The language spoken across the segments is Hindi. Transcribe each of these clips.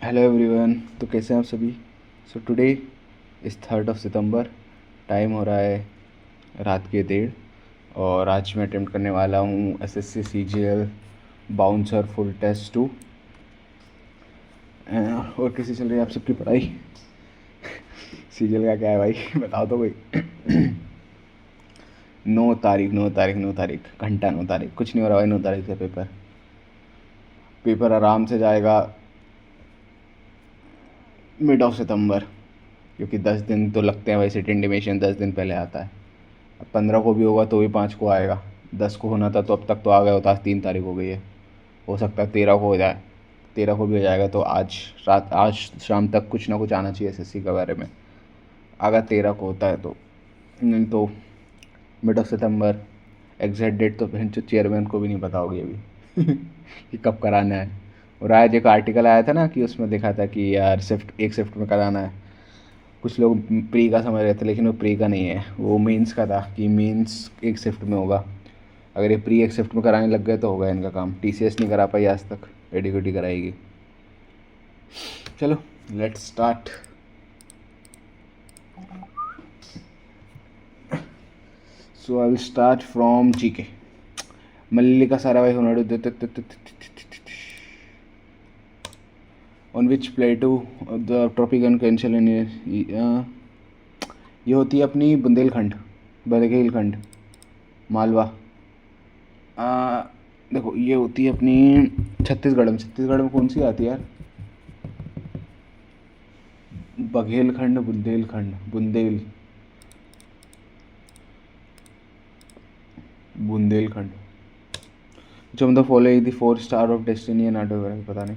Hello everyone. तो कैसे हैं आप सभी। So today is 3rd of September। Time हो रहा है रात के 1:30 और आज मैं अटेम्प्ट करने वाला हूँ SSC CGL bouncer full test 2। और कैसी चल रही है आप सबकी पढ़ाई। सीजीएल का क्या है भाई बताओ तो कोई। 9 तारीख 9 तारीख 9 तारीख घंटा 9 तारीख कुछ नहीं हो रहा भाई। 9 तारीख से पेपर पेपर आराम से जाएगा mid of September, क्योंकि 10 दिन तो लगते हैं भाई। सिट इंटीमेशन 10 दिन पहले आता है। अब 15 को भी होगा तो भी 5 को आएगा। 10 को होना था तो अब तक तो आ गया होता। आज 3 तारीख हो गई है। हो सकता है 13 को हो जाए। 13 को भी हो जाएगा तो आज शाम तक कुछ ना कुछ आना चाहिए एसएससी के बारे में। अगर 13 को होता है तो, नहीं तो mid of September। Exact date तो फिर चेयरमैन को भी नहीं पता होगी अभी कि कब कराना है। और आज एक आर्टिकल आया था ना कि उसमें लिखा था कि यार एक शिफ्ट में कराना है। कुछ लोग प्री का समझ रहे थे लेकिन वो प्री का नहीं है, वो मेंस का था कि मेंस एक शिफ्ट में होगा। अगर ये प्री एक शिफ्ट में कराने लग गए तो होगा इनका काम। टीसीएस नहीं करा पाई आज तक, एडीक्यूटी कराएगी। चलो let's start. So I will start from GK. Mallika Sarabhai होनाडू on which plateau the tropical cancer in ये होती है अपनी बुंदेलखंड, बुंदेलखंड, मालवा। देखो ये होती है अपनी छत्तीसगढ़ में। छत्तीसगढ़ में कौन सी आती है यार। बघेलखंड, बुंदेलखंड, बुंदेलखंड। जो मतलब follow the 4 star of destiny and art वगैरह पता नहीं।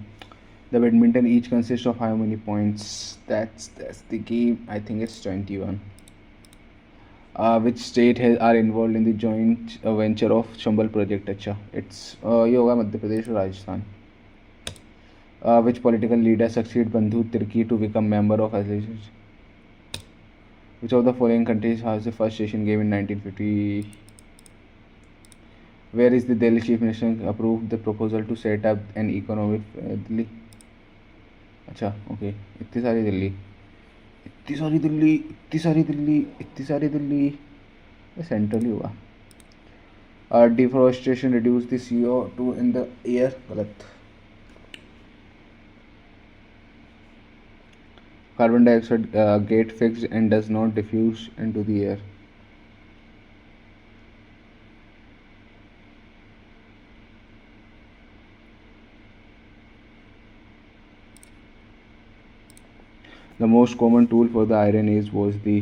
The badminton each consist of how many points. That's the game. I think it's 21। Which state है are involve in the joint venture of Chambal project. अच्छा इट्स ये होगा मध्य प्रदेश और Rajasthan. Which political leader succeeded Bandhu Tirki to become member of association? Which of the following countries has the first Asian game in 1950? Where is the Delhi Chief Minister approved the proposal to set up an economic Delhi? अच्छा ओके। इतनी सारी दिल्ली, इतनी सारी दिल्ली, इतनी सारी दिल्ली, इतनी सारी दिल्ली। ये सेंट्रल ही होगा। Deforestation reduce the CO2 in the air. गलत। Carbon dioxide get fixed and does not diffuse into the air. The most common tool for the Iron Age was the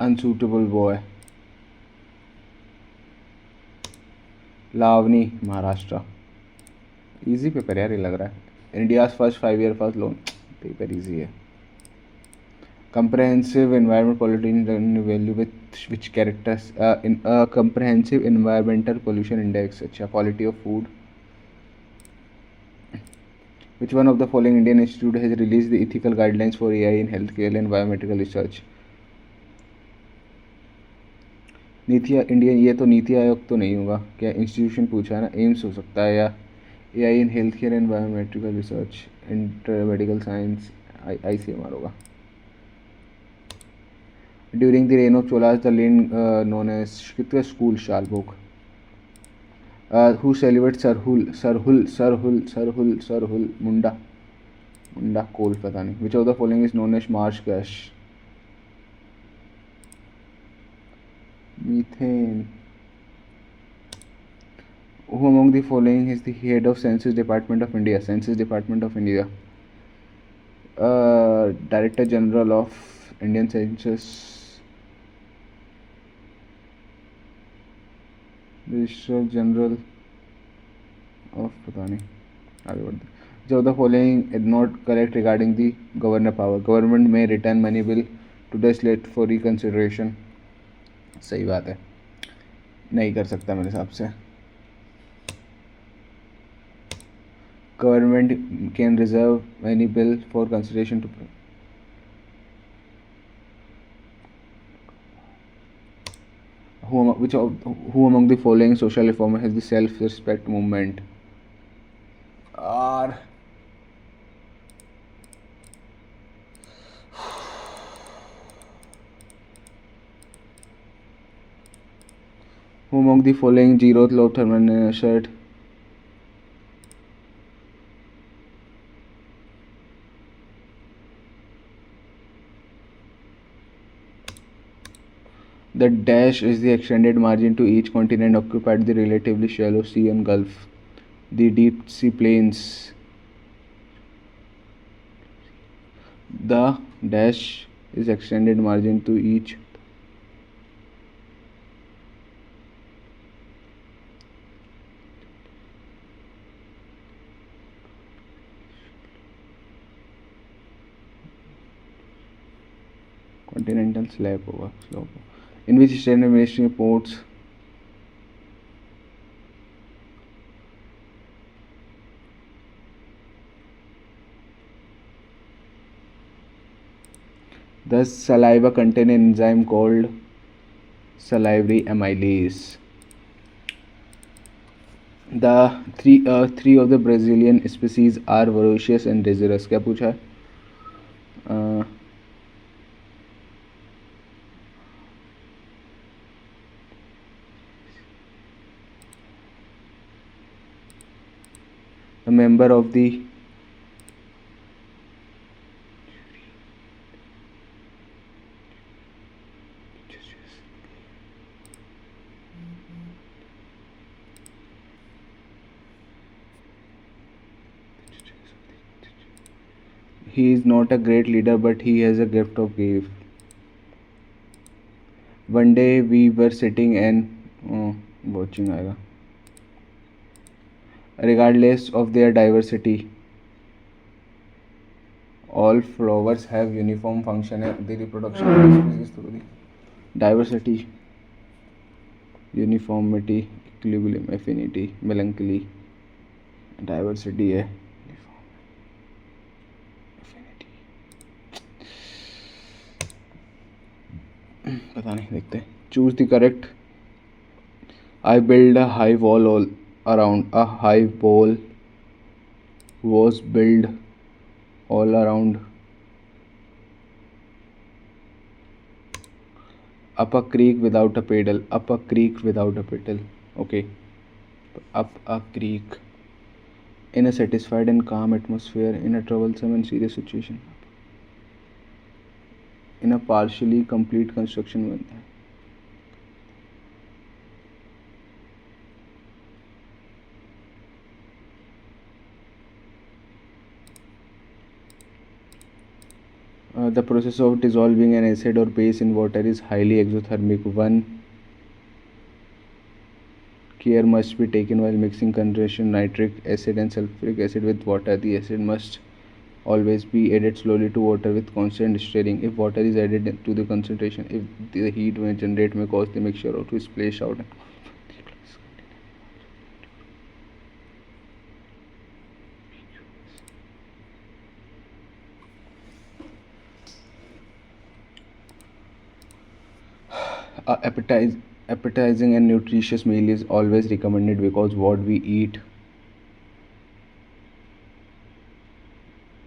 unsuitable boy. Lavani, Maharashtra. Easy paper यार ये लग रहा है। India's first 5 year first loan. Paper easy है। Comprehensive environment pollution value with which characters in a comprehensive environmental pollution index. अच्छा quality of food. Which one of the following Indian institute has released the ethical guidelines for AI in healthcare and biomedical research? नीति इंडियन, ये तो नीति आयोग तो नहीं होगा। क्या इंस्टीट्यूशन पूछा है ना, एम्स हो सकता है, या AI in health care and biomedical research, inter medical science, ICMR होगा। During the reign of Cholas the land known as कितने स्कूल शालबोग। हु सेलिब्रेट सरहुल सरहुल सरहुल सरहुल सरहुल मुंडा मुंडा कोल पता नहीं। Which of the following is known as marsh gas. Methane. Who among the following is the head of Census Department of India? Census Department of India. Director General of Indian Census. Registrar General of पता नहीं। आगे बढ़ते। Which of the following is not correct regarding the governor power? Government may return money bill to the state for reconsideration. सही बात है, नहीं कर सकता मेरे हिसाब से। Government can reserve any bill for consideration to Who among the following social reformers has the self-respect movement? Or who among the following zeroth law of thermodynamics? The dash is the extended margin to each continent occupied the relatively shallow sea and gulf. The deep sea plains. The dash is extended margin to each continental slope. In which state administration ports the saliva contain an enzyme called salivary amylase. The three of the Brazilian species are voracious and deciduous. क्या पूछा है? A member of the he is not a great leader, but he has a gift of gave. One day we were sitting and watching आएगा. Regardless of their diversity, all flowers have uniform function and the reproduction of the species through the diversity, uniformity, equilibrium, affinity, melancholy, diversity है पता नहीं देखते. Choose the correct. I build a high wall all around. A high wall was built all around. Up a creek without a pedal. Up a creek without a pedal. Okay. Up a creek. In a satisfied and calm atmosphere. In a troublesome and serious situation. In a partially complete construction. The process of dissolving an acid or base in water is highly exothermic. One care must be taken while mixing concentration nitric acid and sulfuric acid with water. The acid must always be added slowly to water with constant stirring. If water is added to the concentration, if the heat may generate may cause the mixture to splash out. Appetizing and nutritious meal is always recommended because what we eat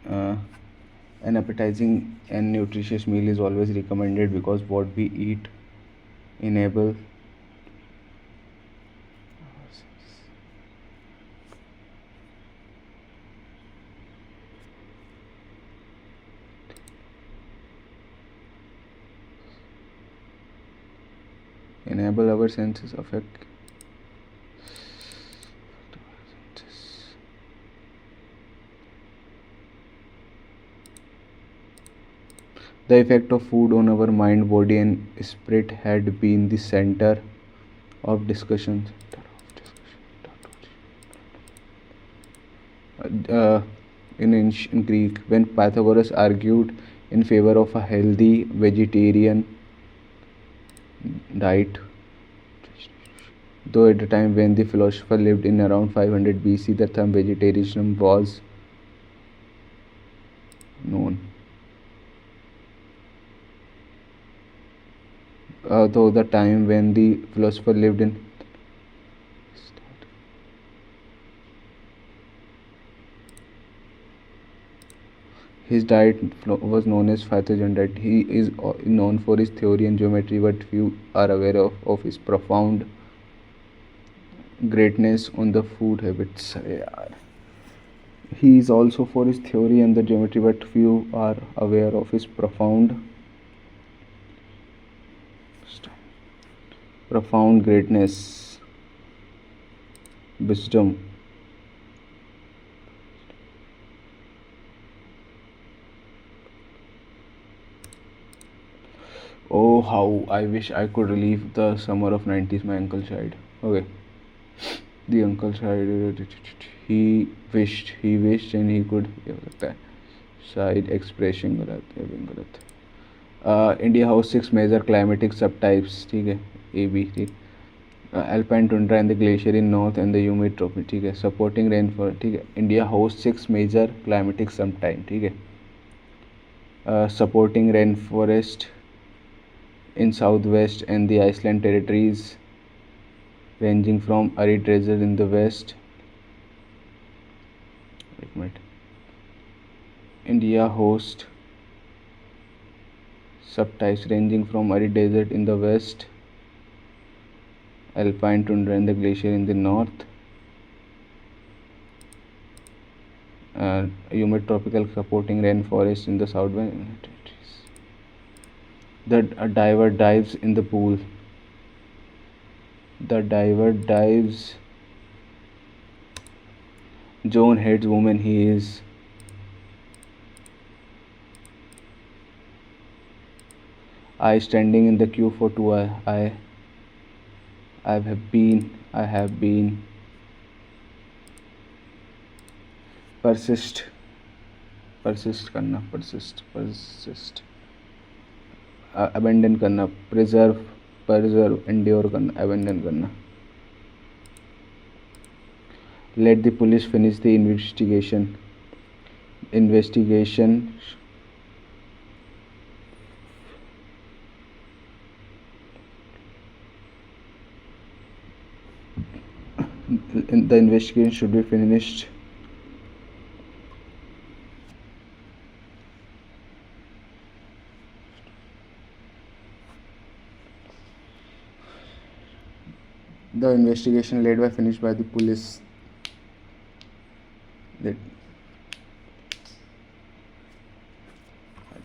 an appetizing and nutritious meal is always recommended because what we eat enable our senses affect the effect of food on our mind, body and spirit had been the center of discussion. In ancient Greek, when Pythagoras argued in favor of a healthy vegetarian diet, though at the time when the philosopher lived in around 500 BC, the term vegetarianism was known. though the time when the philosopher lived in. His diet was known as Pythagorean diet. He is known for his theory and geometry, but few are aware of his profound greatness on the food habits. Yeah. He is also for his theory and the geometry, but few are aware of his profound greatness, wisdom. Oh, how I wish I could relive the summer of 90s. My uncle died. Okay. The uncle died. He wished and he could. Side expression गलत है भी गलत. इंडिया हाउस 6 मेजर क्लाइमेटिक सब टाइप्स. ठीक है. ए बी ठीक. Alpine tundra and the glacier in north and the humid tropic. ठीक है. Supporting rainfall. ठीक है. इंडिया हाउस 6 मेजर क्लाइमेटिक सब टाइम. ठीक है. Supporting rainforest in southwest and the Iceland territories, ranging from arid desert in the west. Wait a minute. India hosts subtypes ranging from arid desert in the west, alpine tundra and the glacier in the north, humid tropical supporting rainforest in the southwest. The diver dives in the pool. The diver dives. John hates women. He is. I standing in the queue for 2 I have been persist persist abandon करना, preserve endure करना, abandon करना. Let the police finish the investigation. The investigation should be finished. The investigation led by finished by the police. I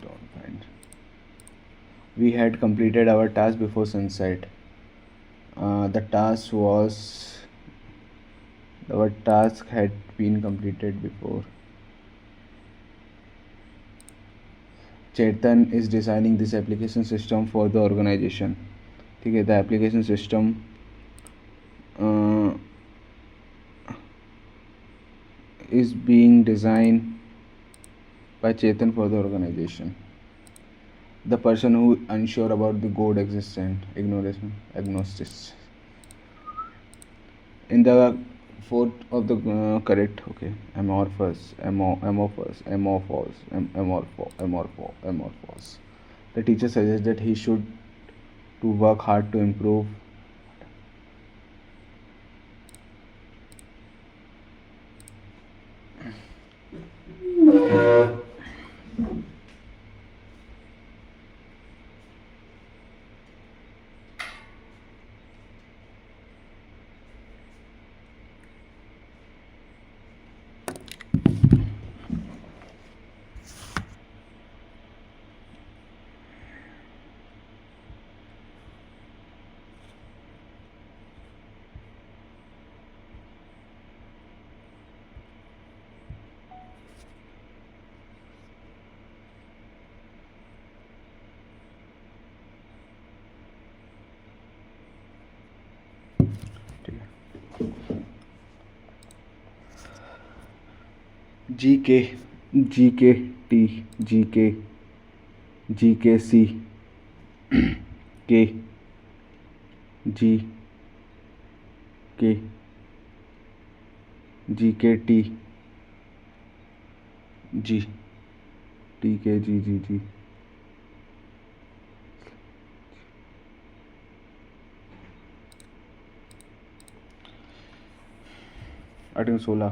don't find. We had completed our task before sunset. The task had been completed before. Chetan is designing this application system for the organization. Okay, the application system is being designed by Chetan for the organization. The person who unsure about the God existence, agnostics. In the fourth of the correct, okay, amorphous. The teacher suggests that he should to work hard to improve. GK, GKT, GKC, K, G, K, GKT, G, TK, G, 8 16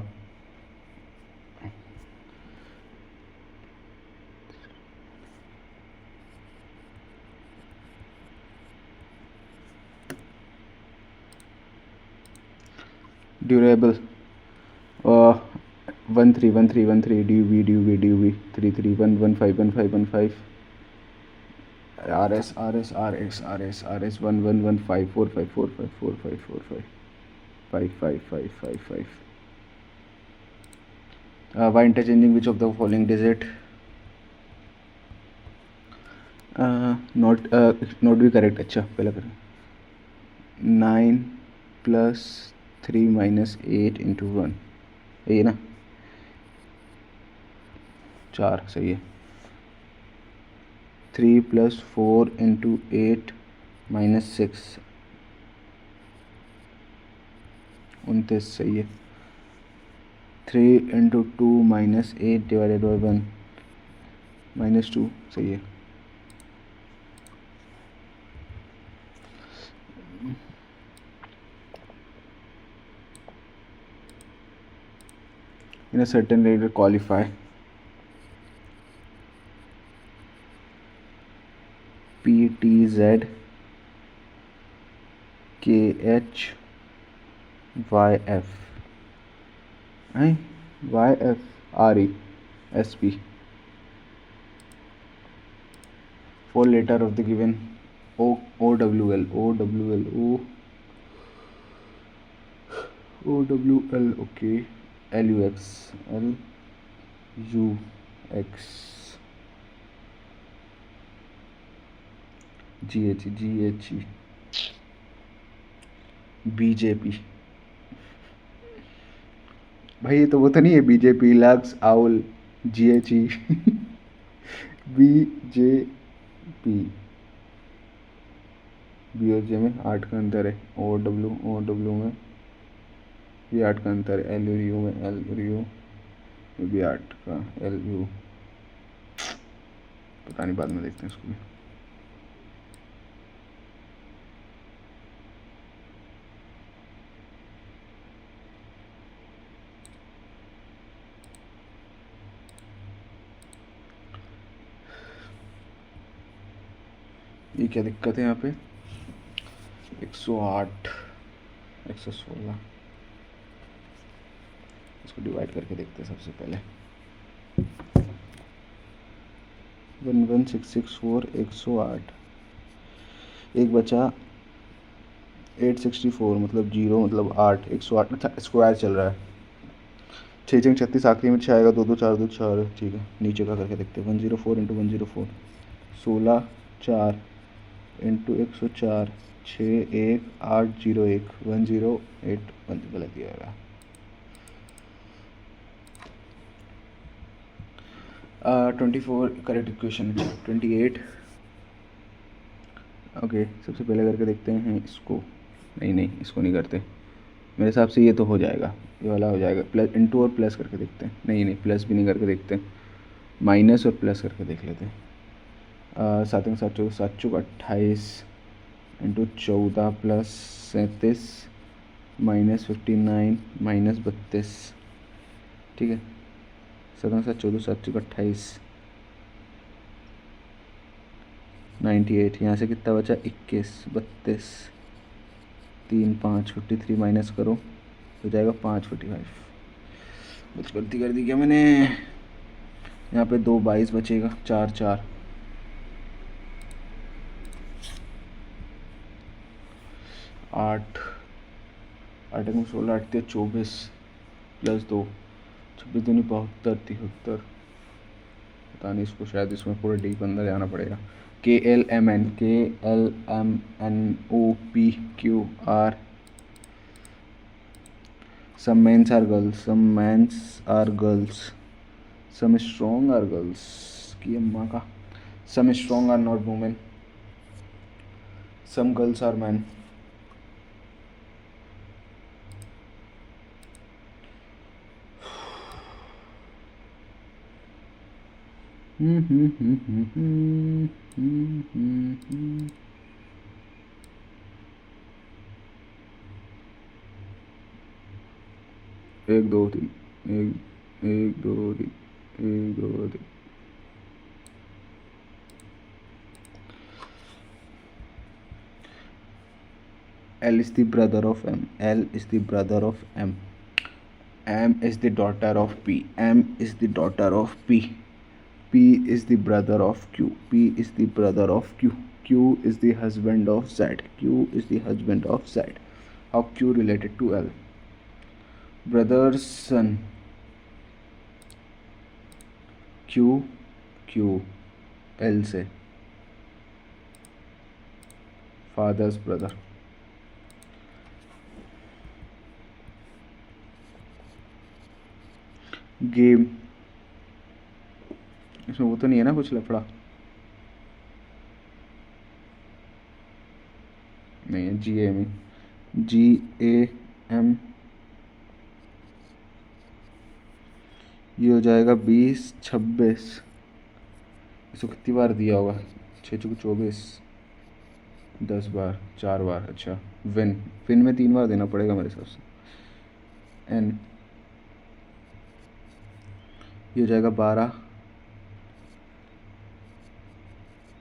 durable 13 13 13 ड्यूबी 33 1 15 15 RS 1115 45 45 45 45 55555. Why interchanging which of the following digit? Not भी करेक्ट. अच्छा पहला करें. 9 प्लस 3 माइनस 8 इंटू 1 ये ना 4 सही है. 3 प्लस 4 इंटू 8 माइनस 6 29 सही है. 3 into 2 minus 8 divided by 1 minus 2 सही है. In a certain way to qualify. PTZ KH YF YF RE SP. 4 letter of the given OWL okay. LUX GH BJP. भाई ये तो वो तो नहीं है. BJP लक्स आउल GHE BJP. बी और जे में 8 का अंतर है. OW में ये 8 का अंतर है. LU में LU में भी 8 का. LU पता नहीं, बाद में देखते हैं इसको भी. ये क्या दिक्कत है यहाँ पे. 108 116 इसको डिवाइड करके देखते हैं सबसे पहले. 11664 108 एक बचा 864 मतलब 0 मतलब 8 108 स्क्वायर चल रहा है. 6 6 36 आखिरी में 6 आएगा. 2 2 4 2 4 ठीक है. नीचे का करके देखते हैं. 104 इंटू 104 16 4 इंटू 104 6 1 8 0 1 108 गलत ही आएगा. 24 करेक्ट इक्वेशन. 28 ओके. सबसे पहले करके देखते हैं इसको. नहीं इसको नहीं करते. मेरे हिसाब से ये तो हो जाएगा. ये वाला हो जाएगा. प्लस इंटू और प्लस करके देखते हैं. नहीं प्लस भी नहीं करके देखते हैं. माइनस और प्लस करके देख लेते हैं. 7 7 चौदह 7 चौक 28 इंटू 14 प्लस 37 माइनस 59 माइनस 32 ठीक है. 7 7 14 7 चौक 28 98. यहाँ से कितना बचा 21 32 3 5 53 माइनस करो हो जाएगा 5 45. कुछ गलती कर दी क्या मैंने. यहाँ पे 2 22 बचेगा. 4 4 8 8 में 16 8 24 प्लस 2 26 दूनी 72 73. पता नहीं इसको शायद इसमें पूरे डीप अंदर जाना पड़ेगा. KLMN OPQR. Some men are girls, some men are girls, some strong are girls. की अम्मा का. Some strong are not women. Some girls are men. एक दो तीन, एक एक दो तीन, एक दो तीन। L is the brother of M. L is the brother of M. M is the daughter of P. M is the daughter of P. P is the brother of Q. P is the brother of Q. Q is the husband of Z. Q is the husband of Z. How Q related to L? Brother's son. Q Q L से father's brother. गेम, इसमें वो तो नहीं है ना कुछ लफड़ा? नहीं है। GAM ये हो जाएगा 20 26। इसको कितनी बार दिया होगा? 6 चौके 24, 10 बार, 4 बार। अच्छा, विन में 3 बार देना पड़ेगा मेरे हिसाब से। एन ये हो जाएगा 12,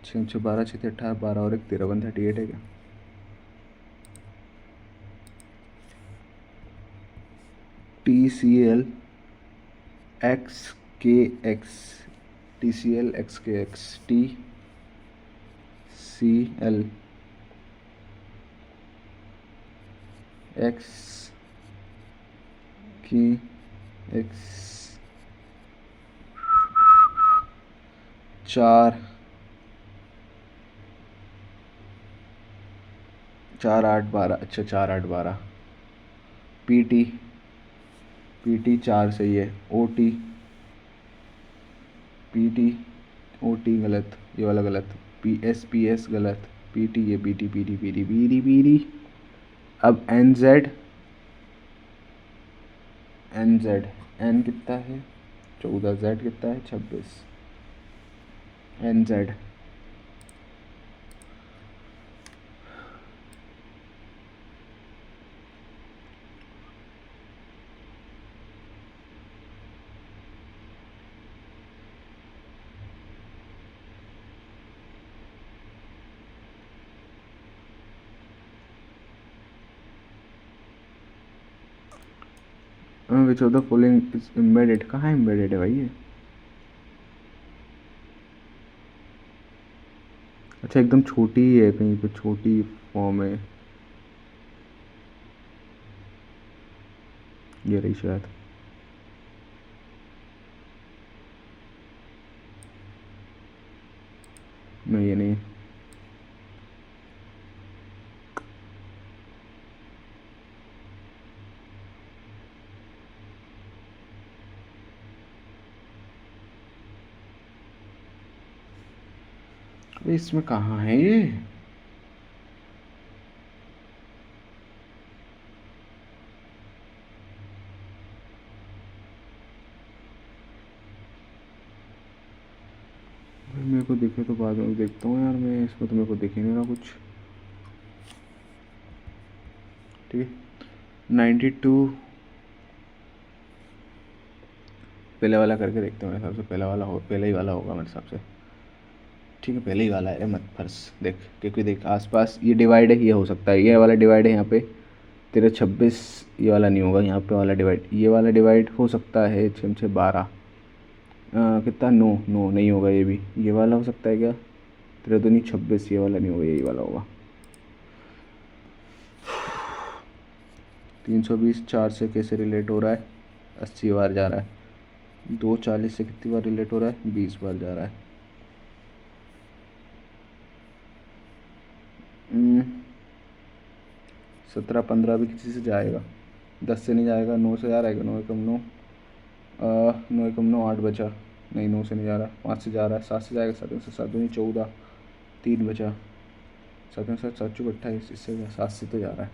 6 6 12, 6 18, 12 और 1 13, 138 है क्या? TCL XKX, TCL XKX, TCL XKX 4 4 8 12। अच्छा, 4 8 12। PT 4 सही है। OT गलत, ये वाला गलत। PS गलत। PT ये PT। अब NZ N कितना है? 14। Z कितना है? 26। NZ which of the following is embedded? कहाँ एम्बेडेड है भाई ये? अच्छा, एकदम छोटी ही है, कहीं पे छोटी फॉर्म है। ये रही शायद। नहीं, ये नहीं। अरे इसमें कहाँ है ये? मेरे को दिखे तो बाद में देखता हूँ यार मैं, इसमें तो मेरे को दिख ही नहीं रहा कुछ। ठीक है, 92 पहले वाला करके देखते हैं। मेरे हिसाब से पहले ही वाला होगा मेरे हिसाब से। ठीक है, पहले ही वाला है। मत फर्स देख, क्योंकि देख आसपास ये डिवाइड है, ये हो सकता है। ये वाला डिवाइड है यहाँ पे तेरा 26, ये वाला नहीं होगा। यहाँ पे वाला डिवाइड, ये वाला डिवाइड हो सकता है 6 6 12। कितना? 9 नहीं होगा। ये भी ये वाला हो सकता है क्या? तेरा तो नहीं 26, ये वाला नहीं होगा, यही वाला होगा। 320 4 से कैसे रिलेट हो रहा है? 80 बार जा रहा है। 240 से कितनी बार रिलेट हो रहा है? 20 बार जा रहा है। 17 15 भी किसी से जाएगा। 10 से नहीं जाएगा। 9 से जा रहा है? 9 एकम 9, 9 एकम 9, 8 बचा। नहीं, 9 से नहीं जा रहा। 5 से जा रहा है। 7 से जाएगा। 7 से 7 दूनी 14, 3 बचा। 7 में 7 7 चौक 28। इससे 7 से तो जा रहा है।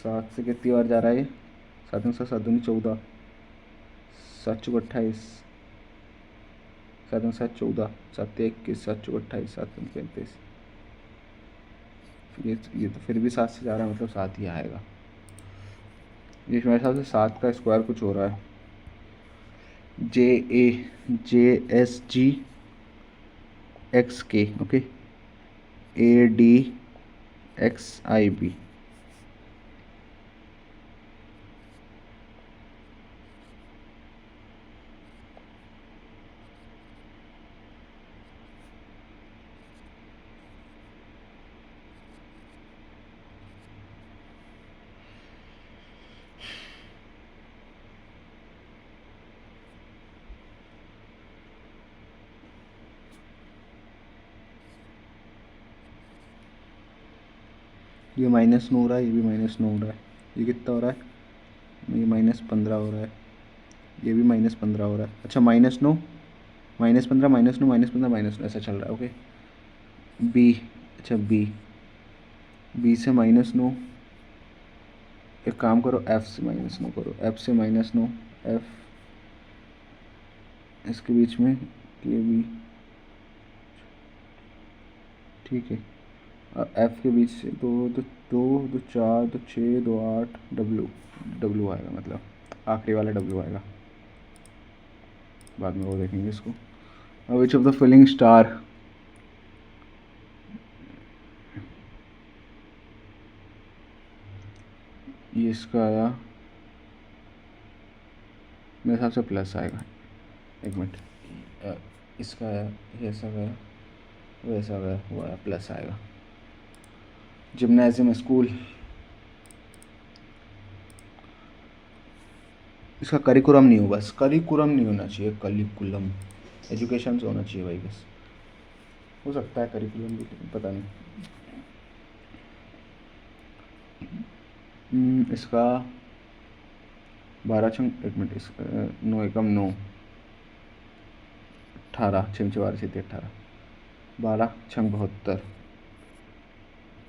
7 से कितनी बार जा रहा है ये? 7 में 7 7 दूनी 14, 7 चौक 28, 7 में 7 14, 7 21, 7 चौक 28, 7 में 35। ये तो फिर भी 7 से जा रहा है, मतलब 7 ही आएगा। ये मेरे हिसाब से 7 का स्क्वायर कुछ हो रहा है। JAJSGXK, okay, ADXIB। ये -9 हो रहा है, ये भी -9 हो रहा है। ये कितना हो रहा है? ये -15 हो रहा है, ये भी -15 हो रहा है। अच्छा, -9, -15, -9, -15, -9 ऐसा चल रहा है, ओके। बी, अच्छा बी से -9। एक काम करो, एफ से -9 करो, एफ से -9, एफ इसके बीच में, के बी, ठीक है। और एफ के बीच से 2 2 4 2 6 2 8, डब्ल्यू, डब्ल्यू आएगा, मतलब आखिरी वाला डब्ल्यू आएगा। बाद में वो देखेंगे इसको। विच ऑफ द फॉलोइंग स्टार, ये इसका आया, मेरे हिसाब से प्लस आएगा। एक मिनट, इसका आया, ये ऐसा गया, वो ऐसा गया, वो आया, प्लस आएगा। जिम्नाजियम स्कूल, इसका करिकुलम नहीं हो, बस करिकुलम नहीं होना चाहिए, करिकुलम एजुकेशन से होना चाहिए भाई, बस। हो सकता है करिकुलम भी, लेकिन पता नहीं। इसका 12 छंग, एक मिनट, इसका 9 एकम 9, 18, 6 12 से 18, 12 छंग 72,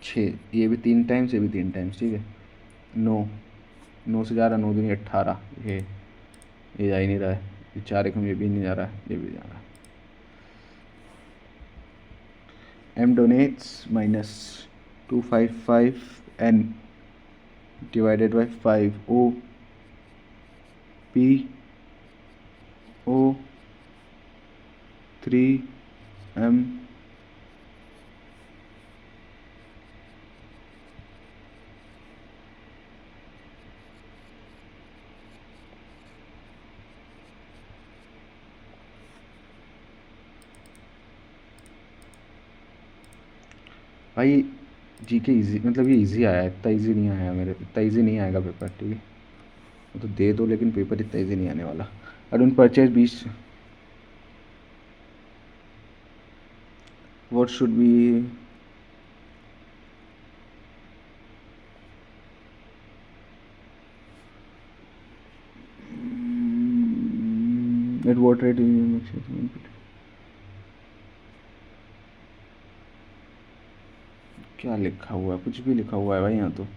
6, ये भी 3 टाइम्स, ये भी 3 टाइम्स, ठीक है। 9, 9 से जा रहा, 9 दूनी 18, ये जा ही नहीं रहा है। ये 4 एकम, ये भी नहीं जा रहा है, ये भी जा रहा है। M donates -255 N divided by 5, O P O 3 M भाई। जीके इजी, मतलब ये इजी आया है, इतना इजी नहीं आया मेरे, इतना इजी नहीं आएगा पेपर, ठीक है। वो तो दे दो, लेकिन पेपर इतना इजी नहीं आने वाला। I don't purchase 20, what should be, at what rate, क्या लिखा हुआ है? कुछ भी लिखा हुआ है भाई यहाँ तो।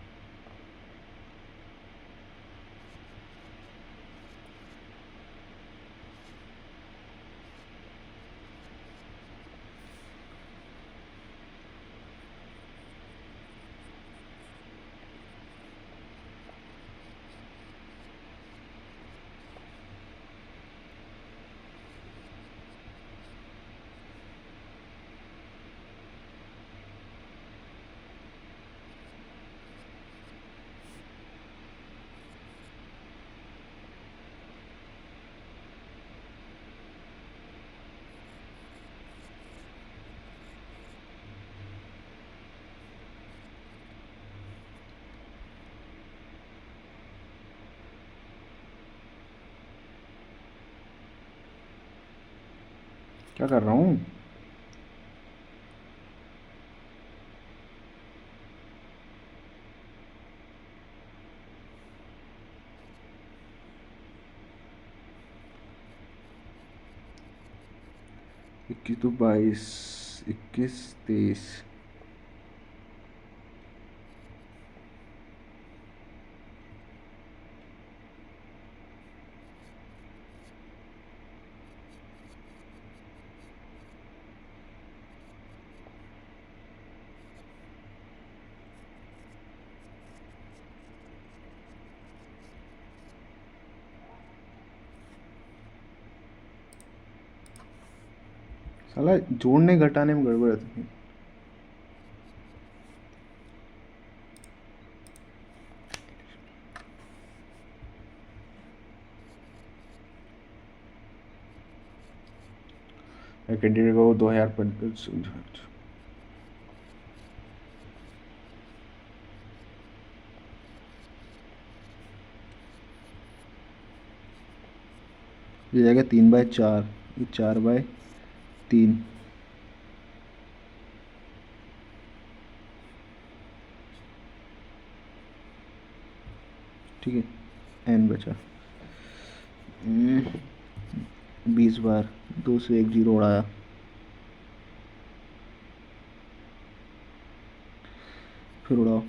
क्या कर रहा हूँ? इक्कीस तो 22, 21 23, साला जोड़ने घटाने में गड़बड़ है। कैंडिडेट को 2000 पर ये जाएगा 3/4, ये 4/3। ठीक है, एन बचा 20 बार, 2 से 1 जीरो उड़ाया, फिर उड़ाओ,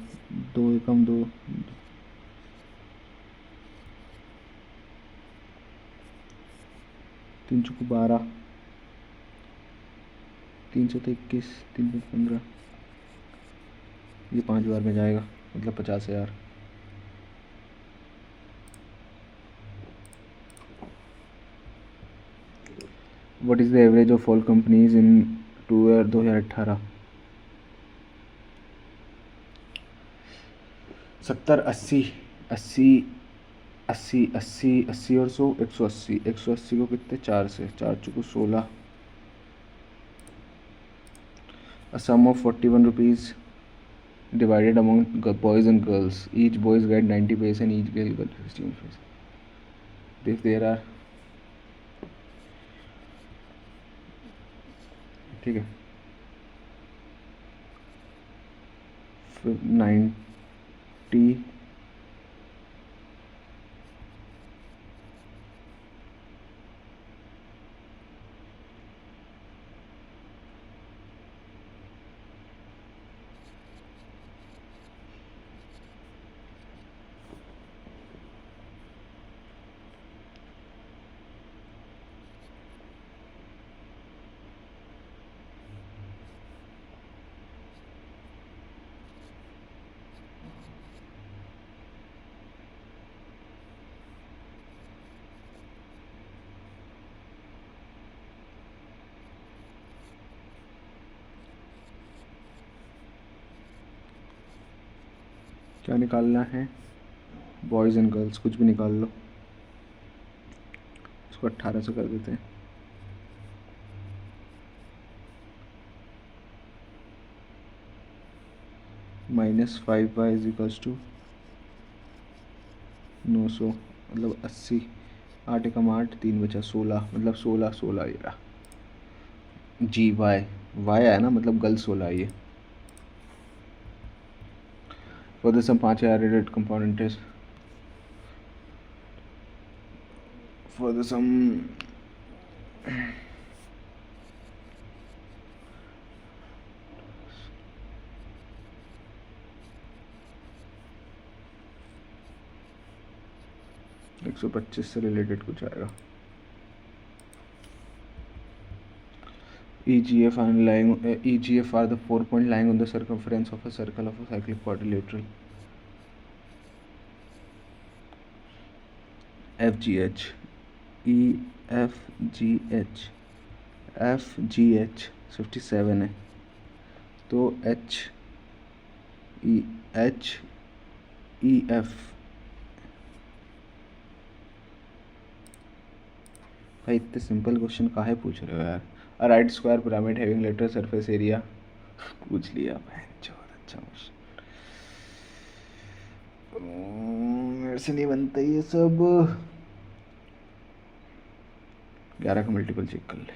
2 एकम 2, 3 चौको 12, 3 से 21, 3 से 15, ये 5 बार में जाएगा, मतलब 50,000। What is the average of all companies in 2018? 70, 80, 80, 80, 80, 80 और 100, 180, 180 को कितने 4 से 4 चौको 16, a sum of 41 rupees divided among boys and girls. Each boys get 90 paise and each girl get 15 paise. If there are, ठीक है, फिर 90, क्या निकालना है? बॉयज़ एंड गर्ल्स, कुछ भी निकाल लो, इसको 18 से कर देते हैं। -5y इज इक्वल्स टू 900, मतलब 80, 8 एकम 8, 3 बचा 16, मतलब 16, 16 ये रहा जी। वाई वाई आया ना, मतलब गर्ल्स 16 ये। For the sum 5000 added component is for the sum 125 से रिलेटेड कुछ आएगा। EGF are the 4 point lying on the circumference of a circle of a cyclic quadrilateral. FGH, EFGH, FGH 57 है, तो HEF भाई इतने सिंपल क्वेश्चन काहे पूछ रहे हो यार। A right square pyramid having lateral surface area पूछ लिया भाई, अच्छा क्वेश्चन। मेरे से नहीं बनता ये सब। 11 का मल्टीपल चेक कर ले।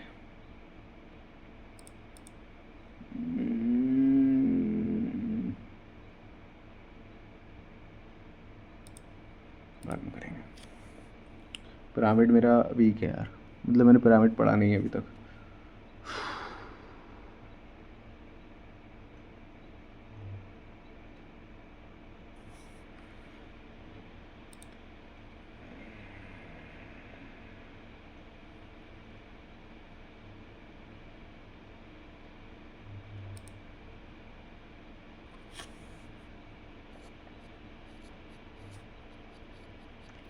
बाद में करेंगे। पिरामिड मेरा वीक है यार, मतलब मैंने पिरामिड पढ़ा नहीं है अभी तक।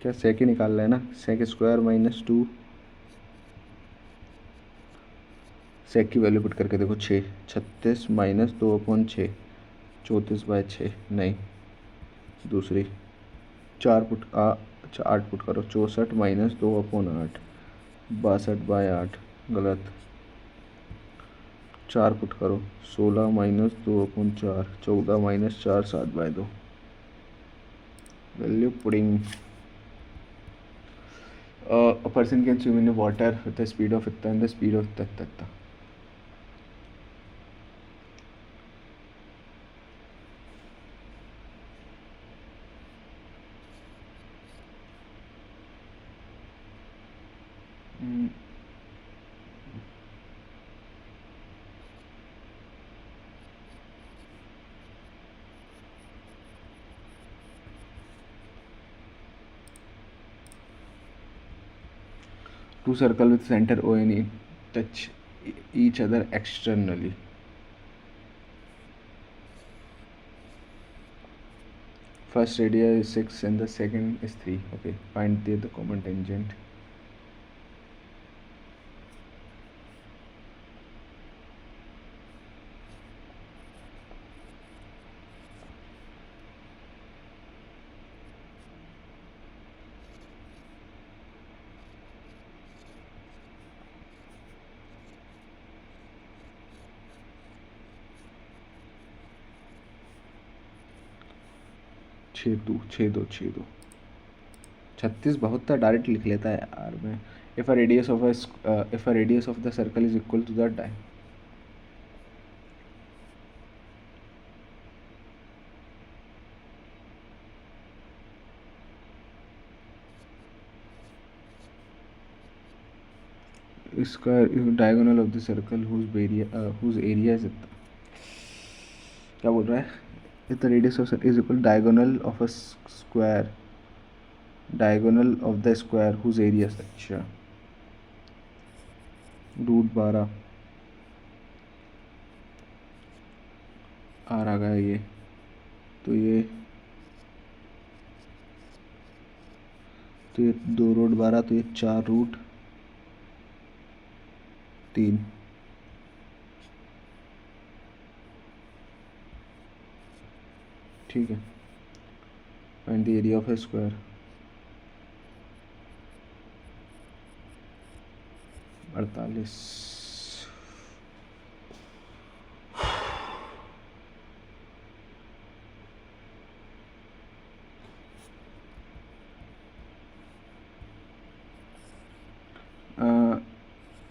क्या सेक ही निकाल रहा है ना, सेक स्क्वायर -2 सेक की वैल्यू पुट करके देखो 6, 36 माइनस 2/6, 34/6 नहीं, दूसरी 4 पुट अच्छा 8 पुट करो, 64 माइनस 2/8, 62/8 गलत, 4 पुट करो, 16 minus 2/4, 14 minus 4, 7/2 value pudding. A person can swim in the water with the speed of इतना and the speed of इतना। Two circle with center O and E touch each other externally. First radius is 6 and the second is 3. Okay, find the common tangent. छः दो 36 बहुत था, डायरेक्ट लिख लेता है यार मैं। If a radius of the circle is equal to the इसका diagonal of the circle whose area is इतना, क्या बोल रहा है? If the radius of circle is equal diagonal of a square, diagonal of the square whose area, अच्छा √12 आर आ गया ये, तो ये 2√12, तो ये 4√3, ठीक है। Find the area of a square, 48।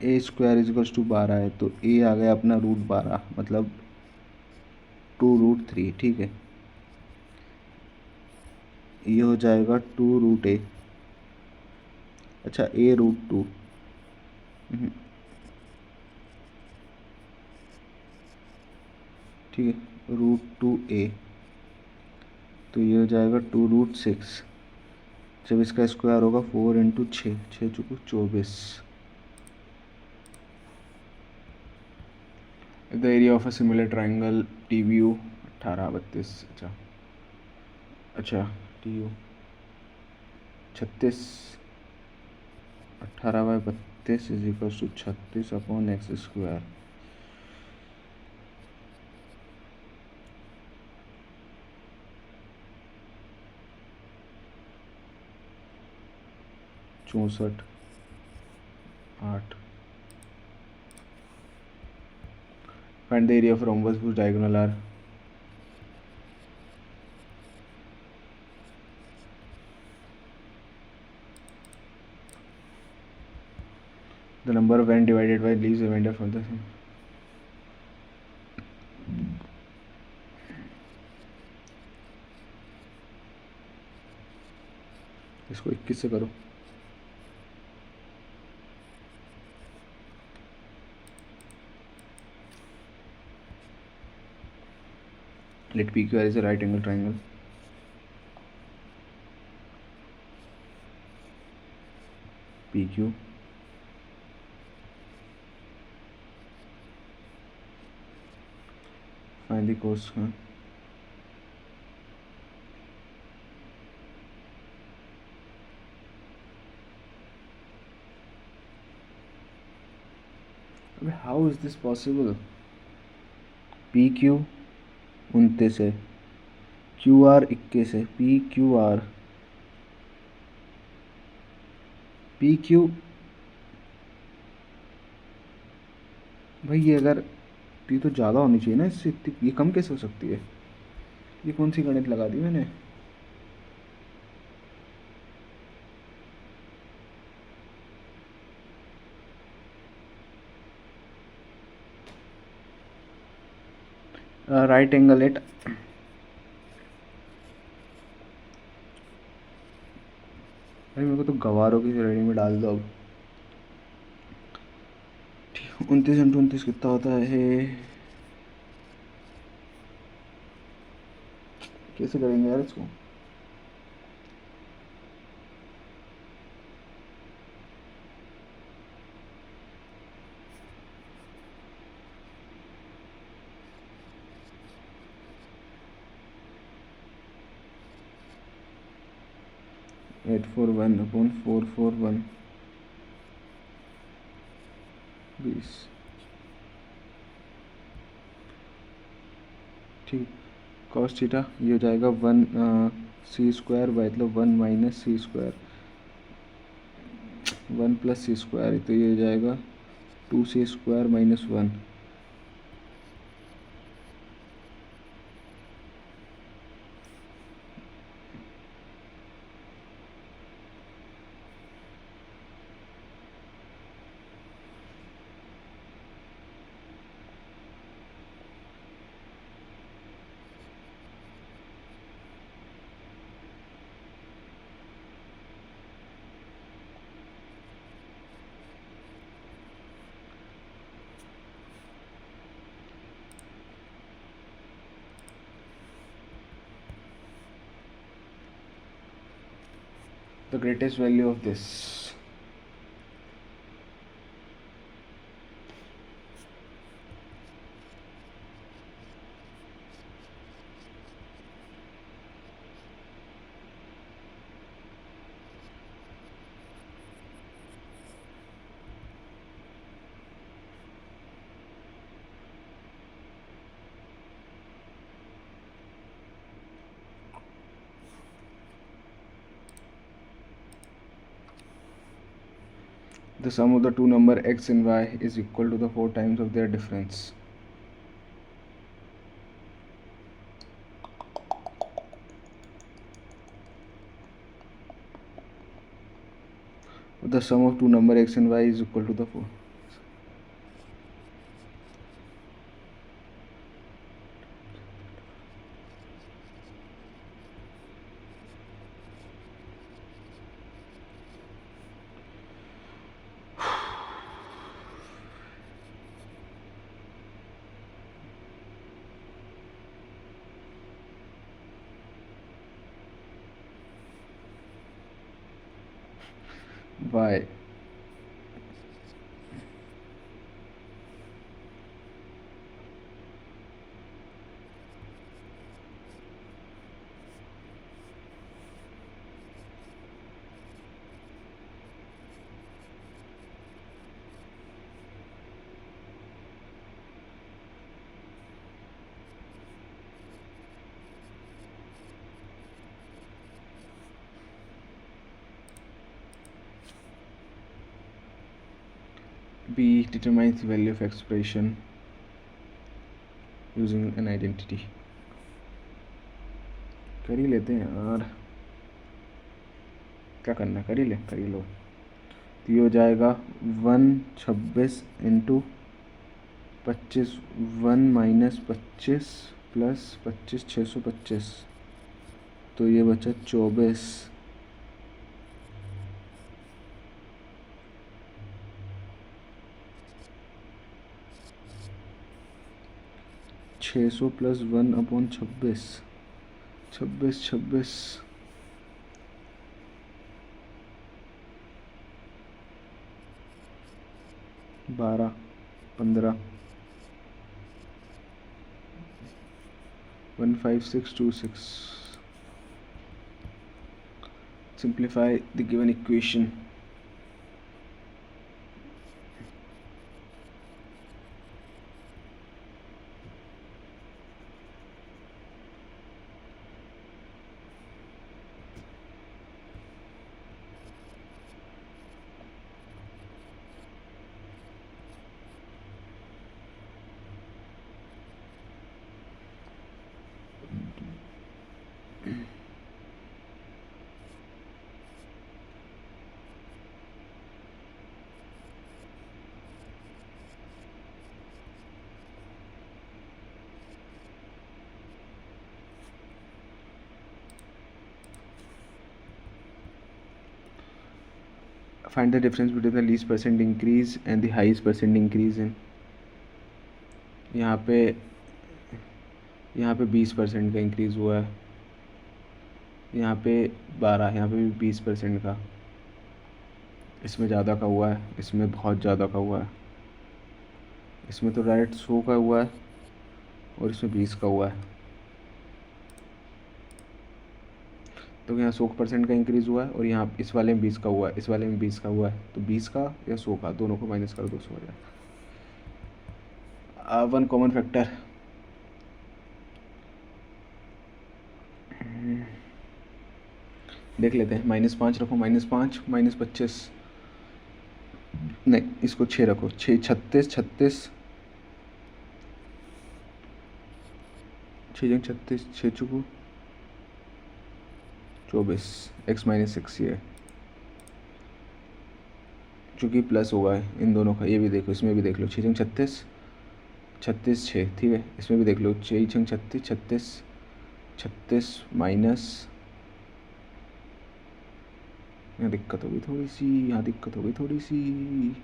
A square equals to 12 है, तो ए आ गया अपना √12, मतलब 2√3, ठीक है। ये हो जाएगा 2√a, अच्छा a√2, ठीक है, √2a, तो ये हो जाएगा 2√6। जब इसका स्क्वायर होगा 4 into 6, 6×4 = 24। The area of a similar triangle T V U 18/32, अच्छा T U 36, 18/32 is equal to 36/x², 64/8। Find the area of a rhombus whose diagonal are the number of n divided by leaves remainder from the same. इसको 21 से करो, let PQR is a right angle triangle. PQ find the cos, how is this possible? P Q 29 है, क्यू आर 21 है, P Q R, P Q, भाई ये अगर ये तो ज़्यादा होनी चाहिए ना इससे, इतनी ये कम कैसे हो सकती है? ये कौन सी गणित लगा दी मैंने? राइट एंगल एट, भाई मेरे को तो गवारों की श्रेणी में डाल दो अब। 29 × 29 कितना होता है? कैसे करेंगे यार इसको? एट 4 1/441 20, ठीक। कॉस थीटा ये हो जाएगा 1 c² मतलब 1 - c², 1 + c², तो ये हो जाएगा 2c² - 1। The greatest value of this. The sum of the two number x and y is equal to the 4 times of their difference. The sum of two number x and y is equal to the 4. Y. B determines the value of expression using an identity. कर ही लेते हैं यार, क्या करना, कर ही लो। तो ये हो जाएगा 126 × 25, 1 - 25 + 25 625, तो ये बचा 24। 600 + 1/26, 26 26 12 15 15626. Simplify the given equation. Find the difference between the least percent increase and the highest percent increase in. यहाँ पे 20% का इंक्रीज़ हुआ है, यहाँ पे 12, यहाँ पे भी 20% का। इसमें ज़्यादा का हुआ है, इसमें बहुत ज़्यादा का हुआ है। इसमें तो डायरेक्ट 100 का हुआ है और इसमें 20 का हुआ है। तो यहाँ 100% का इंक्रीज़ हुआ है और यहाँ इस वाले में 20 का हुआ है, इस वाले में 20 का हुआ है। तो 20 का या 100 का, दोनों को माइनस कर दो, 100 हो जाएगा। वन कॉमन फैक्टर, देख लेते हैं। -5 रखो, -5 -25, नहीं इसको 6 रखो, 6 36 36, 6 36, 6 चुको 24, x -6 ये, चूँकि प्लस हुआ है इन दोनों का। ये भी देखो, इसमें भी देख लो, 6 36 36 6, ठीक है। इसमें भी देख लो, 6 36 36 36 माइनस, यहाँ दिक्कत होगी थोड़ी सी, यहाँ दिक्कत होगी थोड़ी सी।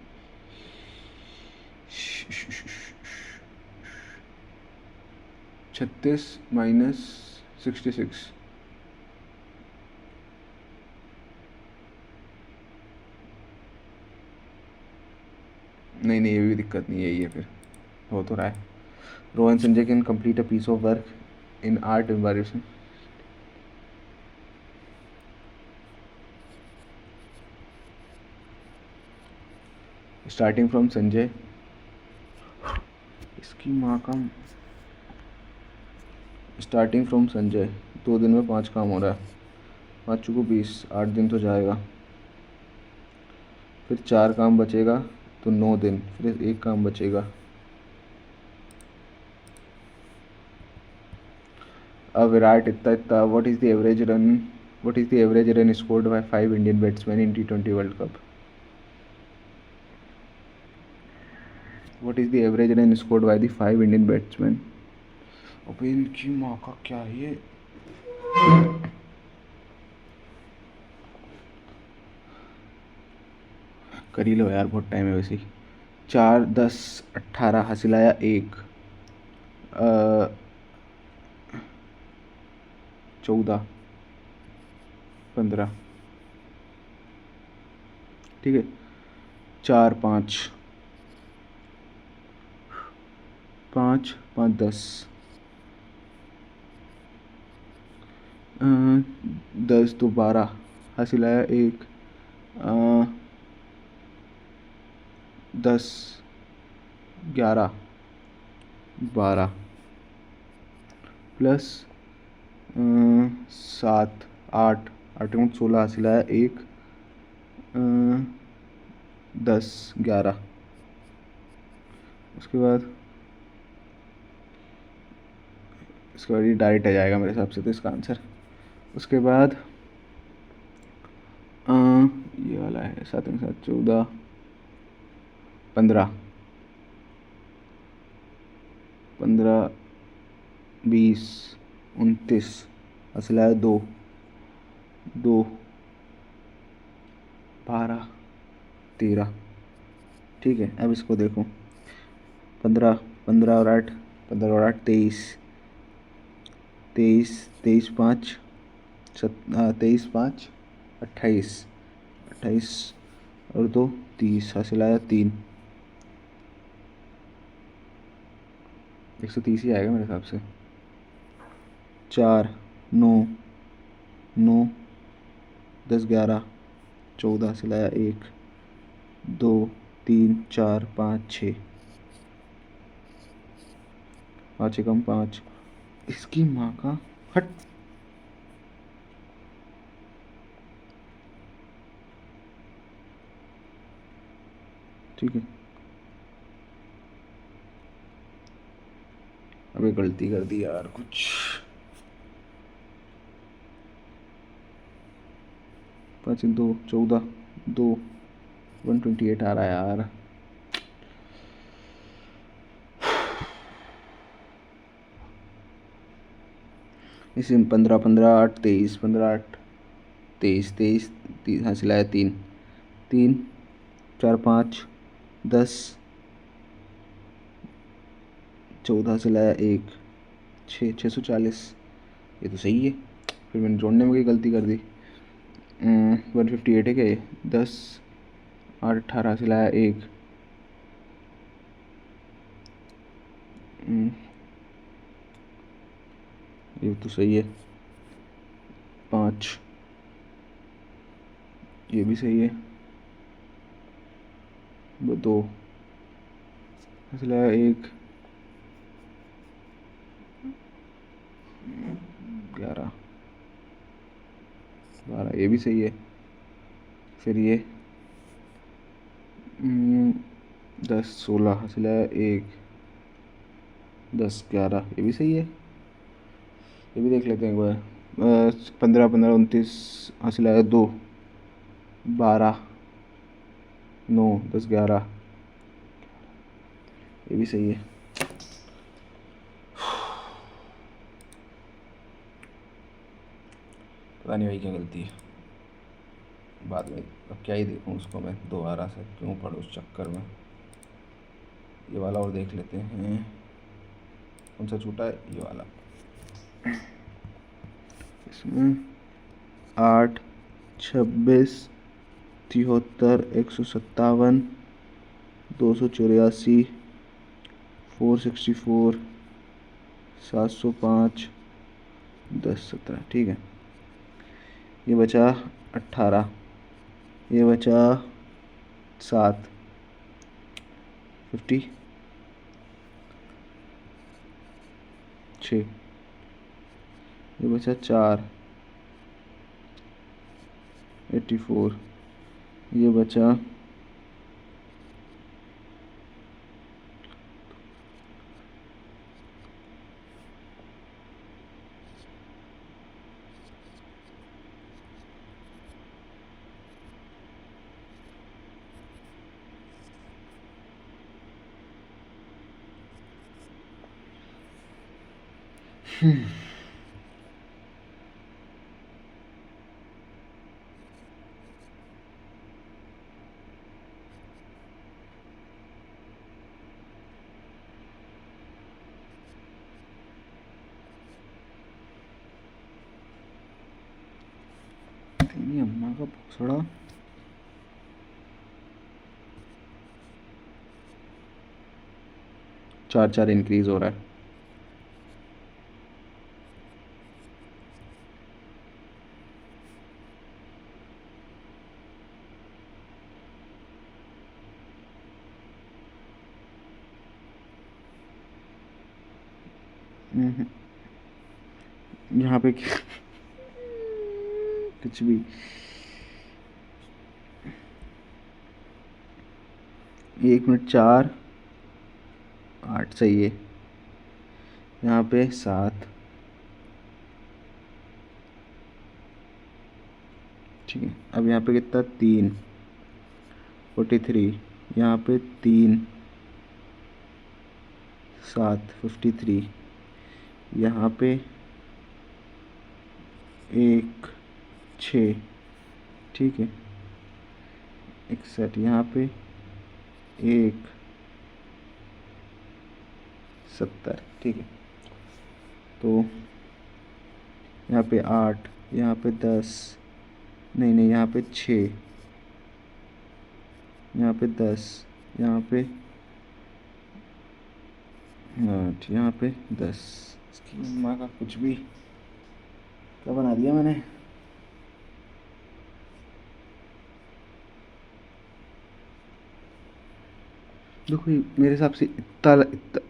36 -66, नहीं ये भी दिक्कत नहीं है, ये फिर हो तो रहा है। Rohan Sanjay can complete a piece of work in art embarkation. Starting from Sanjay, इसकी माँ का, स्टार्टिंग फ्रॉम संजय 2 दिन में 5 काम हो रहा है। 5 चुको 20, 8 दिन तो जाएगा। फिर 4 काम बचेगा तो 9 दिन, फिर 1 काम बचेगा। विराट इतना what is the average run scored by 5 Indian batsman in T20 world cup. What is the average run scored by the 5 Indian batsman. अबे इनकी माँ का क्या है ये। कर ही लो यार, बहुत टाइम है वैसे ही। 4 10 18 हासिल आया 1, 14 15, ठीक है। 4 5 5 5 10, 10 तो 12 हासिल आया 1, 10 11 12 प्लस 7 8 8 16 हासिल आया 1, 10 11, उसके बाद ये डायरेक्ट आ जाएगा मेरे हिसाब से तो इसका आंसर। उसके बाद ये वाला है 7 7 14 15 15 20 29 हासिल आया 2 2 12 13, ठीक है। अब इसको देखो, 15 15 और 8 15 और 8 23 23 23 5 23 5 28 28 और 2 30 हासिल आया 3, 130 ही आएगा मेरे हिसाब से। 4 9 9 10 11 14 हासिल आया 1 2 3 4 5 6, 5 एकम 5, इसकी माँ का हट। ठीक है, अबे गलती कर दी यार कुछ। 5 2 14 2 128 आ रहा है यार। इसी 15 15 8 23 15 8 23 23 3 हासिल आया 3 3 4 5 10 14 हासिल आया 1 6 640। ये तो सही है। फिर मैंने जोड़ने में कोई गलती कर दी। 158 है क्या ये? 10 8 18 हासिल आया 1 ये तो सही है। 5 ये भी सही है। 2 हासिल आया 1 11 12 ये भी सही है। फिर ये 10 16 हासिल आया 1 10 11 ये भी सही है। ये भी देख लेते हैं एक बार। 15 15 29 हासिल आया 2 12 9 10 11 ये भी सही है। पता नहीं भाई क्या गलती है। बाद में अब क्या ही देखूँ उसको मैं दोबारा से, क्यों पढ़ूँ उस चक्कर में। ये वाला और देख लेते हैं कौन सा छूटा है, ये वाला। इसमें 8 26 73 157 284 464 705 10 17 ठीक है। ये बचा 18 ये बचा 7 50 6 ये बचा 4 84 ये बचा तेरी अम्मा का भोसड़ा। चार चार इंक्रीज हो रहा है। यहाँ पे कुछ भी। 1 मिनट 4 8 सही है। यहाँ पे 7 ठीक है। अब यहाँ पे कितना 3 43 यहाँ पे 3 7 53 यहाँ पे 1 6 ठीक है। 61 यहाँ पे 1 70 ठीक है। तो यहाँ पे 8 यहाँ पे 10 नहीं नहीं यहाँ पे 6 यहाँ पे 10 यहाँ पे 8 यहाँ पे 10। इसकी मम्मा का कुछ भी क्या बना दिया मैंने। देखो मेरे हिसाब से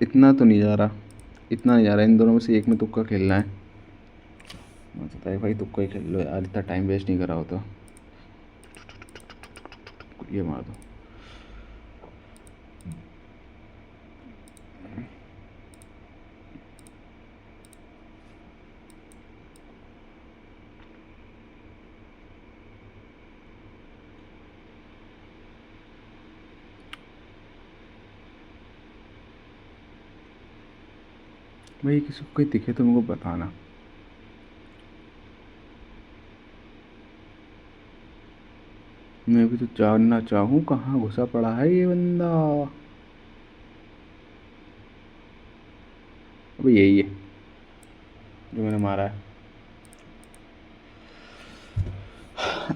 इतना तो नहीं जा रहा, इतना नहीं जा रहा। इन दोनों में से एक में तुक्का खेलना है। मैं सोचता है भाई तुक्का ही खेल लो यार, इतना टाइम वेस्ट नहीं करा होता। ये मार दो। भाई किसी को कोई दिखे तो मेरे को बताना। मैं भी तो जानना चाहूँ कहाँ घुसा पड़ा है ये बंदा। अबे यही है जो मैंने मारा है।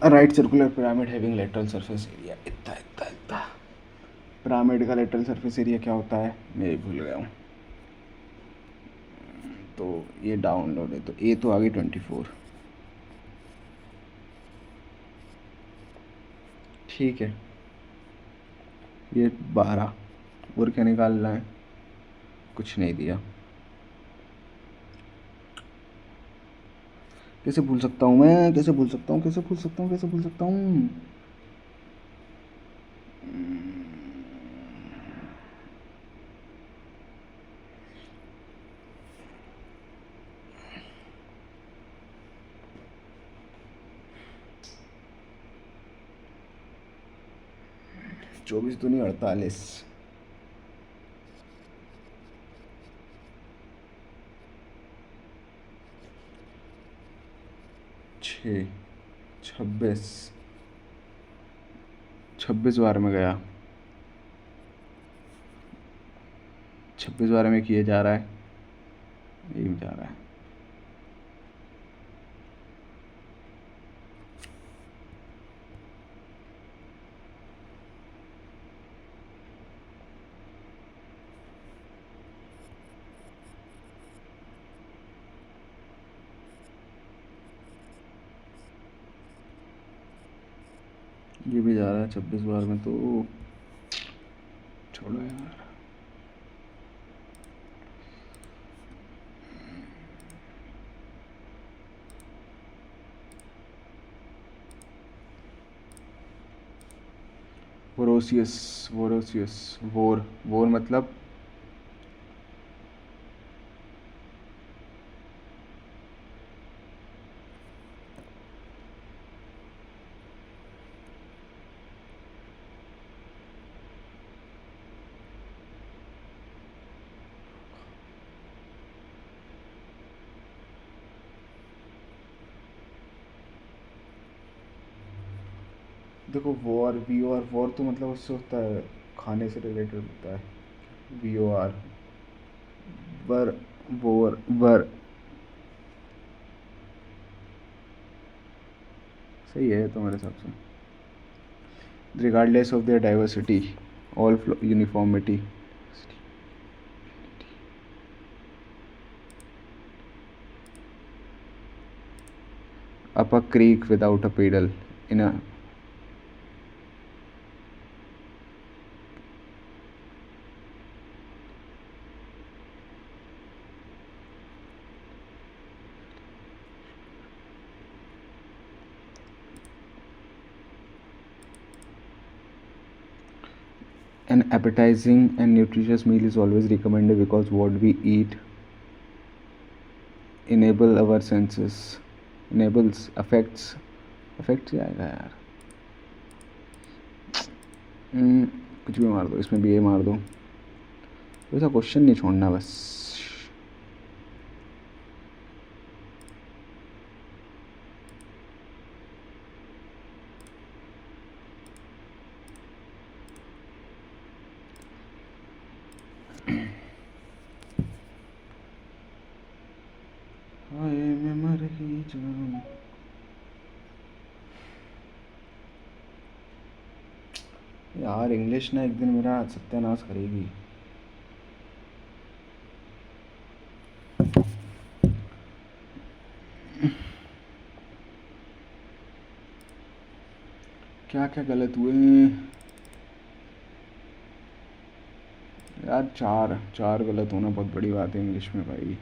Right circular pyramid having lateral surface area इतना इतना इतना। पिरामिड का लेटरल सरफेस एरिया क्या होता है मैं भी भूल गया हूँ। तो ये डाउनलोड है तो ए तो आगे 24। ठीक है ये 12 और क्या निकालना है। कुछ नहीं दिया। कैसे भूल सकता हूँ मैं, कैसे भूल सकता हूँ, कैसे भूल सकता हूँ, कैसे भूल सकता हूँ। 24 तो नहीं 48। 6 26 26 बार में गया। 26 बार में किए जा रहा है। यही जा रहा है। ये भी जा रहा है 26 बार में तो छोड़ो यार। वोरोसियस वोरोसियस वोर वोर मतलब देखो war V O R war तो मतलब उससे होता है खाने से रिलेटेड होता है। वी ओ आर वर वोर वर सही है तो मेरे हिसाब से। regardless of their diversity, all uniformity. Up a creek without a pedal in a an appetizing and nutritious meal is always recommended because what we eat enable our senses enables affects ही आएगा यार। कुछ भी मार दो इसमें भी ये मार दो। वैसा क्वेश्चन नहीं छोड़ना बस। हाय मैं मर ही जाऊं। यार इंग्लिश ना एक दिन मेरा सत्यानाश करेगी। क्या क्या गलत हुए यार। चार चार गलत होना बहुत बड़ी बात है इंग्लिश में भाई।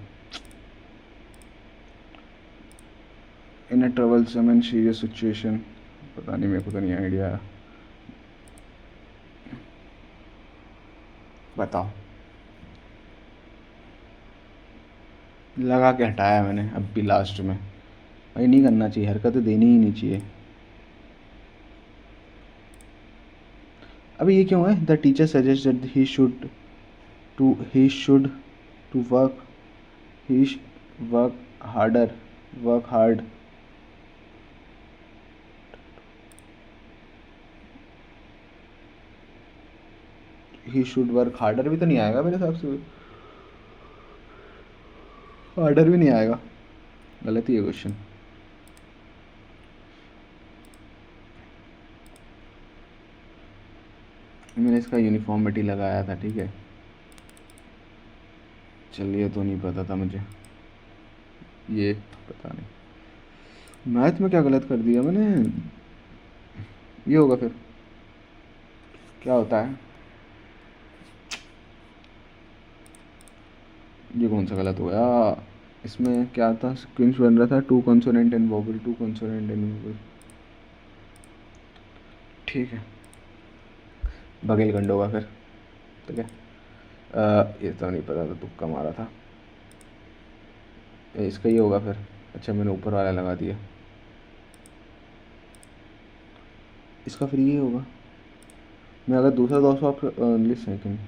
इन अ ट्रबलसम एंड सीरियस सिचुएशन पता नहीं मेरे को तो नहीं आइडिया। बताओ। लगा के हटाया मैंने अब भी लास्ट में। भाई नहीं करना चाहिए हरकतें देनी ही नहीं चाहिए। अभी ये क्यों है the teacher suggest that he should to work he work harder, work hard, he should work harder भी तो नहीं आएगा मेरे हिसाब से, हार्डर भी नहीं आएगा, गलत ही है क्वेश्चन। मैंने इसका यूनिफॉर्मिटी लगाया था, ठीक है, चलिए, तो नहीं पता था मुझे, ये पता नहीं मैथ में क्या गलत कर दिया मैंने, ये होगा फिर, क्या होता है, ये कौन सा गलत हो गया, इसमें क्या था, सीक्वेंस बन रहा था two consonant and vowel, two consonant and vowel, ठीक है, बघेलखंड होगा फिर, ठीक है। ये तो नहीं पता था, तुक्का मारा था, इसका ही होगा फिर, अच्छा मैंने ऊपर वाला लगा दिया, इसका फिर ये होगा, मैं अगर दूसरा दोस्तों लिस्ट सेकेंड,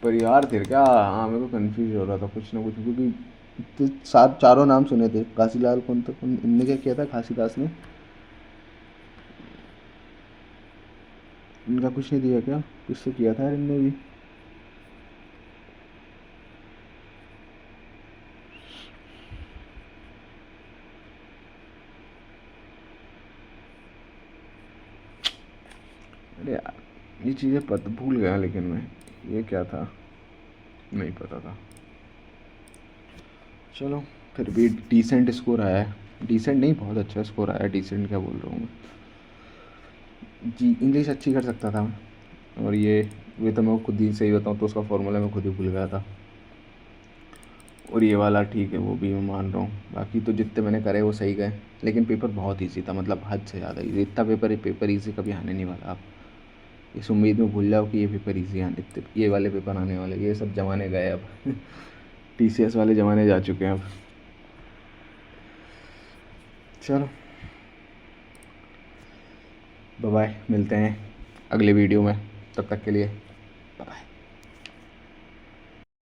पर यार फिर क्या, हाँ मेरे को कंफ्यूज हो रहा था कुछ ना कुछ, क्योंकि तो सात चारों नाम सुने थे, काशीलाल कौन था, कौन इनने क्या किया था, घासीदास ने, इनका कुछ नहीं दिया क्या, कुछ तो किया था यार इनने भी, अरे यार ये चीज़ें पता भूल गया, लेकिन मैं ये क्या था नहीं पता था। चलो, फिर भी डिसेंट स्कोर आया है, डिसेंट नहीं बहुत अच्छा स्कोर आया है, डिसेंट क्या बोल रहा हूँ मैं जी, इंग्लिश अच्छी कर सकता था मैं, और ये तो मैं खुद ही सही बताऊँ तो उसका फॉर्मूला मैं खुद ही भूल गया था, और ये वाला ठीक है, वो भी मैं मान रहा हूँ, बाकी तो जितने मैंने करे वो सही गए, लेकिन पेपर बहुत ईजी था, मतलब हद से ज़्यादा ईजी, इतना पेपर ईजी कभी आने नहीं वाला, आप इस उम्मीद में भूल जाओ कि ये पेपर ईजी आने, ये वाले पेपर आने वाले, ये सब ज़माने गए अब टीसीएस वाले ज़माने जा चुके हैं अब। चलो, बाय बाय, मिलते हैं अगले वीडियो में, तब तक के लिए बाय बाय।